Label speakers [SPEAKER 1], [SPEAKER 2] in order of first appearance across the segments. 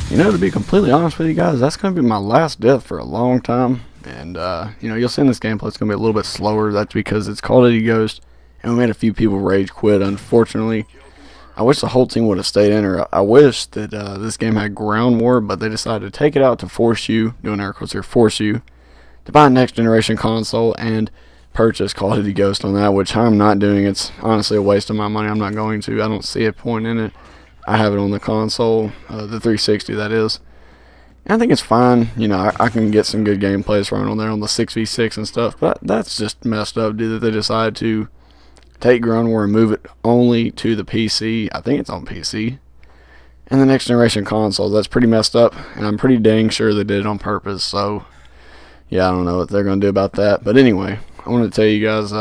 [SPEAKER 1] You know, to be completely honest with you guys, that's going to be my last death for a long time. And, you know, you'll see in this gameplay it's going to be a little bit slower. That's because it's Call of Duty Ghost, and we made a few people rage quit, unfortunately. I wish the whole team would have stayed in, or I wish that this game had ground war, but they decided to take it out to force you, doing air quotes here, force you, to buy a next generation console and purchase Call of Duty Ghost on that, which I'm not doing. It's honestly a waste of my money. I'm not going to. I don't see a point in it. I have it on the console, the 360 that is. And I think it's fine. You know, I can get some good gameplays running on there on the 6v6 and stuff, but that's just messed up, dude, that they decided to take Ground War and move it only to the PC. I think it's on PC. And the next generation consoles. That's pretty messed up, and I'm pretty dang sure they did it on purpose. So, yeah, I don't know what they're going to do about that. But anyway, I want to tell you guys,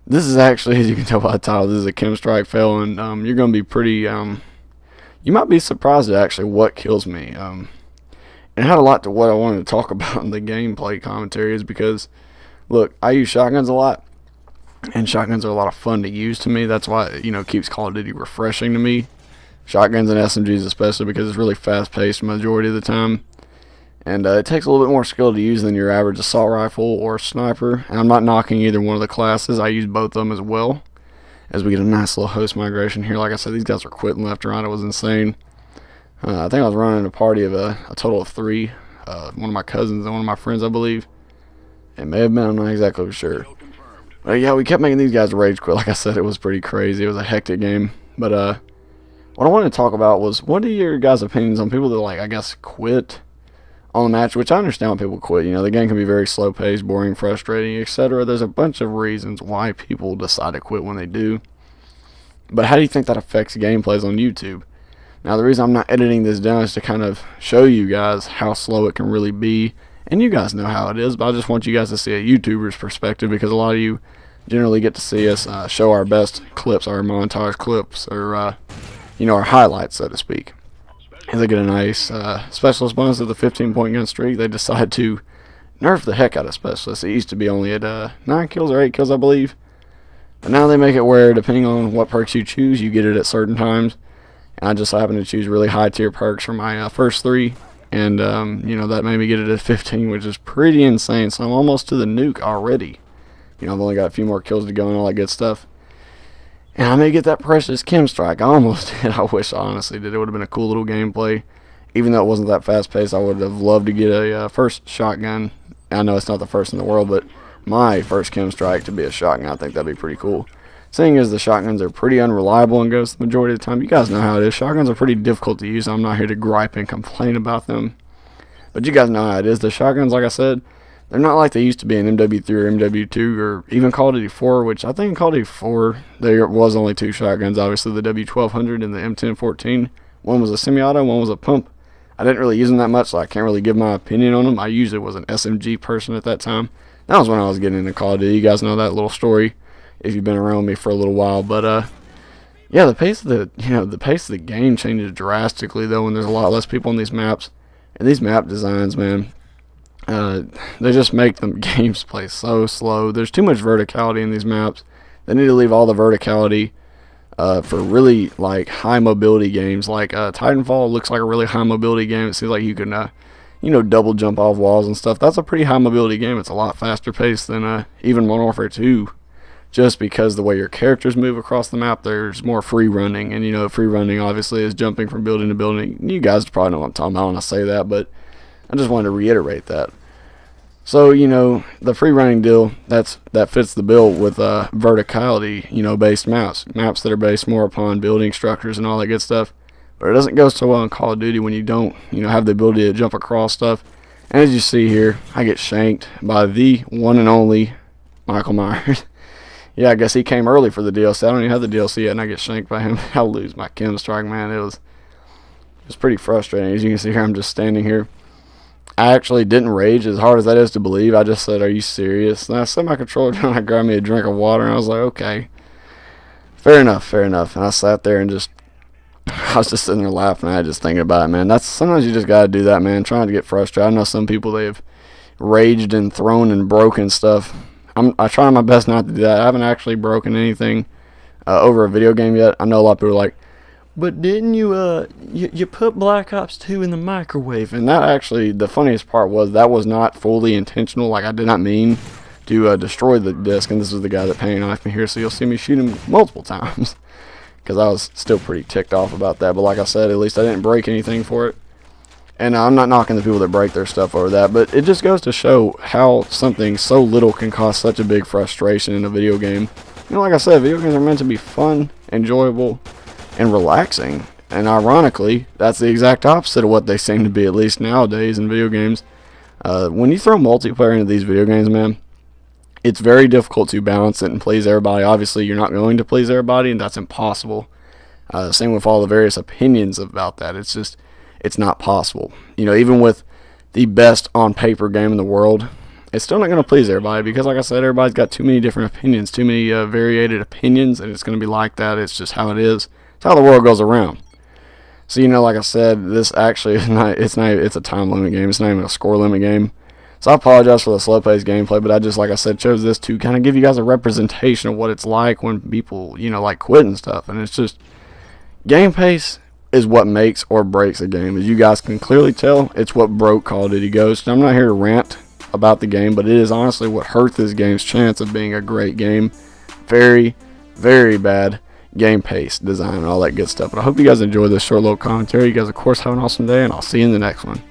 [SPEAKER 1] this is actually, as you can tell by the title, this is a KEM strike fail, and you're going to be pretty, you might be surprised at actually what kills me. It had a lot to what I wanted to talk about in the gameplay commentary, is because, look, I use shotguns a lot, and shotguns are a lot of fun to use to me. That's why, you know, it keeps Call of Duty refreshing to me. Shotguns and SMGs especially, because it's really fast-paced majority of the time. And it takes a little bit more skill to use than your average assault rifle or sniper. And I'm not knocking either one of the classes. I use both of them as well. As we get a nice little host migration here. Like I said, these guys were quitting left and right. It was insane. I think I was running a party of a total of 3. One of my cousins and one of my friends, I believe. It may have been, I'm not exactly sure. But yeah, we kept making these guys rage quit. Like I said, it was pretty crazy. It was a hectic game. But what I wanted to talk about was, what are your guys' opinions on people that, like, I guess, quit on the match? Which I understand why people quit. You know, the game can be very slow paced, boring, frustrating, etc. There's a bunch of reasons why people decide to quit when they do. But how do you think that affects gameplays on YouTube? Now, the reason I'm not editing this down is to kind of show you guys how slow it can really be. And you guys know how it is, but I just want you guys to see a YouTuber's perspective, because a lot of you generally get to see us show our best clips, our montage clips, or, you know, our highlights, so to speak. And they get a nice specialist bonus of the 15-point gun streak. They decide to nerf the heck out of specialists. It used to be only at 9 kills or 8 kills, I believe. But now they make it where, depending on what perks you choose, you get it at certain times. And I just happen to choose really high tier perks for my first 3. And, you know, that made me get it at 15, which is pretty insane. So I'm almost to the nuke already. You know, I've only got a few more kills to go and all that good stuff. And I may get that precious KEM strike. I almost did. I wish I honestly did. It would have been a cool little gameplay. Even though it wasn't that fast paced, I would have loved to get a first shotgun. I know it's not the first in the world, but my first KEM strike to be a shotgun, I think that'd be pretty cool. Seeing as the shotguns are pretty unreliable in Ghost the majority of the time, you guys know how it is. Shotguns are pretty difficult to use. I'm not here to gripe and complain about them. But you guys know how it is. The shotguns, like I said, they're not like they used to be in MW3 or MW2 or even Call of Duty 4, which I think in Call of Duty 4 there was only 2 shotguns, obviously the W1200 and the M1014. One was a semi-auto, one was a pump. I didn't really use them that much, so I can't really give my opinion on them. I usually was an SMG person at that time. That was when I was getting into Call of Duty. You guys know that little story if you've been around me for a little while. But yeah, the pace of the game changes drastically though when there's a lot less people on these maps. And these map designs, man, they just make the games play so slow. There's too much verticality in these maps. They need to leave all the verticality for really like high mobility games. Like Titanfall looks like a really high mobility game. It seems like you can you know, double jump off walls and stuff. That's a pretty high mobility game. It's a lot faster paced than even Modern Warfare 2. Just because the way your characters move across the map, there's more free running. And, you know, free running obviously is jumping from building to building. You guys probably know what I'm talking about when I say that, but I just wanted to reiterate that. So, you know, the free running deal, that fits the bill with verticality, you know, based maps that are based more upon building structures and all that good stuff. But it doesn't go so well in Call of Duty when you don't, you know, have the ability to jump across stuff. And as you see here, I get shanked by the one and only Michael Myers. Yeah, I guess he came early for the DLC. I don't even have the DLC yet, and I get shanked by him. I'll lose my KEM strike, man. It was pretty frustrating. As you can see here, I'm just standing here. I actually didn't rage, as hard as that is to believe. I just said, "Are you serious?" And I set my controller down. I grabbed me a drink of water, and I was like, "Okay, fair enough, fair enough." And I sat there and I was just sitting there laughing. I was just thinking about it, man. Sometimes you just gotta do that, man. Trying to get frustrated. I know some people, they have raged and thrown and broken stuff. I try my best not to do that. I haven't actually broken anything over a video game yet. I know a lot of people are like, but didn't you put Black Ops 2 in the microwave? And that actually, the funniest part was that was not fully intentional. Like, I did not mean to destroy the disc, and this was the guy that painted knifed me here, so you'll see me shoot him multiple times because I was still pretty ticked off about that. But like I said, at least I didn't break anything for it. And I'm not knocking the people that break their stuff over that, but it just goes to show how something so little can cause such a big frustration in a video game. You know, like I said, video games are meant to be fun, enjoyable, and relaxing. And ironically, that's the exact opposite of what they seem to be, at least nowadays in video games. When you throw multiplayer into these video games, man, it's very difficult to balance it and please everybody. Obviously, you're not going to please everybody, and that's impossible. Same with all the various opinions about that. It's not possible. You know, even with the best on paper game in the world, it's still not going to please everybody because, like I said, everybody's got too many different opinions, too many variated opinions, and it's going to be like that. It's just how it is. It's how the world goes around. So, you know, like I said, this actually is not. It's a time limit game. It's not even a score limit game. So I apologize for the slow-paced gameplay, but I just, like I said, chose this to kind of give you guys a representation of what it's like when people, you know, like quit and stuff. And it's just game pace is what makes or breaks a game. As you guys can clearly tell, it's what broke Call of Duty Ghost. I'm not here to rant about the game, but it is honestly what hurt this game's chance of being a great game. Very, very bad game pace, design, and all that good stuff. But I hope you guys enjoyed this short little commentary. You guys, of course, have an awesome day, and I'll see you in the next one.